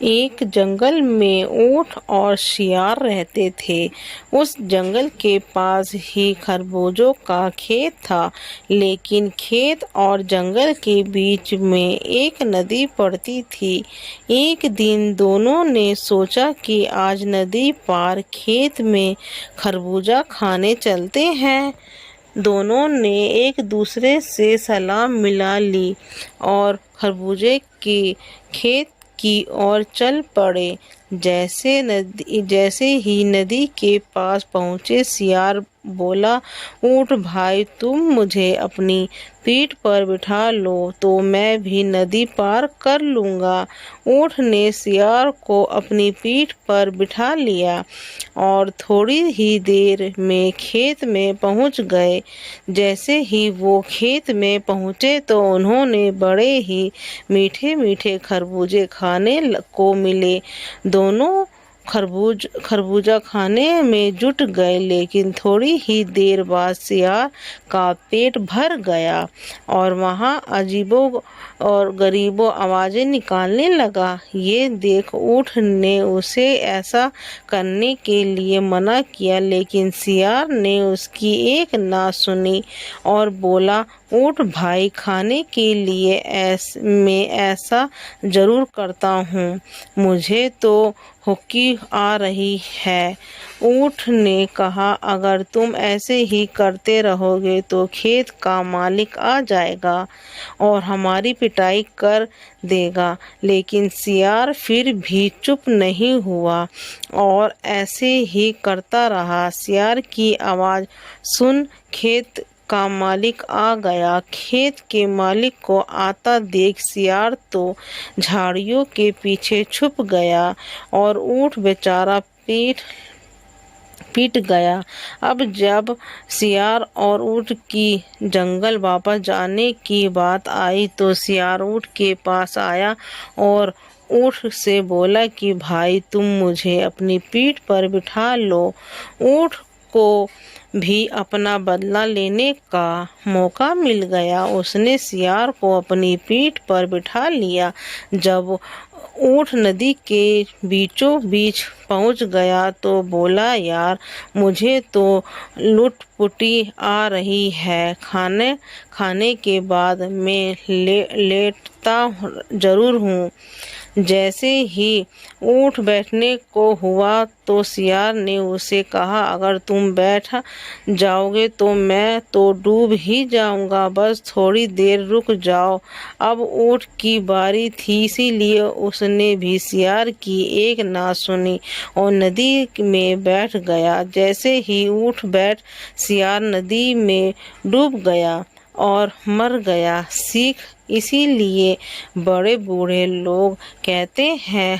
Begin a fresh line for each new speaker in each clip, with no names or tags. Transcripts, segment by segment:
एक जंगल में ऊंट और शियार रहते थे। उस जंगल के पास ही खरबूजों का खेत था, लेकिन खेत और जंगल के बीच में एक नदी पड़ती थी। एक दिन दोनों ने सोचा कि आज नदी पार खेत में खरबूजा खाने चलते हैं। दोनों ने एक दूसरे से सलाह मिला ली और खरबूजे के खेत की ओर चल पड़े। जैसे ही नदी के पास पहुँचे, शियार बोला, ऊँट भाई, तुम मुझे अपनी पीठ पर बिठा लो तो मैं भी नदी पार कर लूँगा। ऊँट ने शियार को अपनी पीठ पर बिठा लिया और थोड़ी ही देर में खेत में पहुँच गए। जैसे ही वो खेत में पहुँचे तो उन्होंने बड़े ही मीठे मीठे खरबूजे खाने को मिले। दोनों खरबूजा खाने में जुट गए, लेकिन थोड़ी ही देर बाद शियार का पेट भर गया और वहाँ अजीबो और गरीबो आवाज़ें निकालने लगा। ये देख ऊँट ने उसे ऐसा करने के लिए मना किया, लेकिन शियार ने उसकी एक ना सुनी और बोला, ऊँट भाई, खाने के लिए मैं ऐसा ज़रूर करता हूँ, मुझे तो हुक्की आ रही है। ऊँट ने कहा, अगर तुम ऐसे ही करते रहोगे तो खेत का मालिक आ जाएगा और हमारी पिटाई कर देगा। लेकिन शियार फिर भी चुप नहीं हुआ और ऐसे ही करता रहा। शियार की आवाज़ सुन खेत का मालिक आ गया। खेत के मालिक को आता देख शियार तो झाड़ियों के पीछे छुप गया और ऊँट बेचारा पीट गया। अब जब शियार और ऊँट की जंगल वापस जाने की बात आई तो शियार ऊँट के पास आया और ऊँट से बोला कि भाई, तुम मुझे अपनी पीठ पर बिठा लो। ऊँट को भी अपना बदला लेने का मौका मिल गया। उसने शियार को अपनी पीठ पर बिठा लिया। जब ऊँट नदी के बीचों बीच पहुँच गया तो बोला, यार, मुझे तो लुटपुटी आ रही है। खाने के बाद मैं लेटता जरूर हूँ। जैसे ही ऊँट बैठने को हुआ तो शियार ने उसे कहा, अगर तुम बैठ जाओगे तो मैं तो डूब ही जाऊंगा, बस थोड़ी देर रुक जाओ। अब ऊँट की बारी थी, इसीलिए उसने भी शियार की एक ना सुनी और नदी में बैठ गया। जैसे ही ऊँट बैठ, शियार नदी में डूब गया और मर गया। सीख इसीलिए बड़े बूढ़े लोग कहते हैं,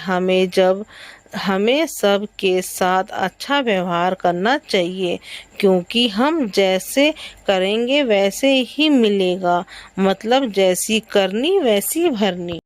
हमें सब के साथ अच्छा व्यवहार करना चाहिए, क्योंकि हम जैसे करेंगे वैसे ही मिलेगा। मतलब जैसी करनी वैसी भरनी।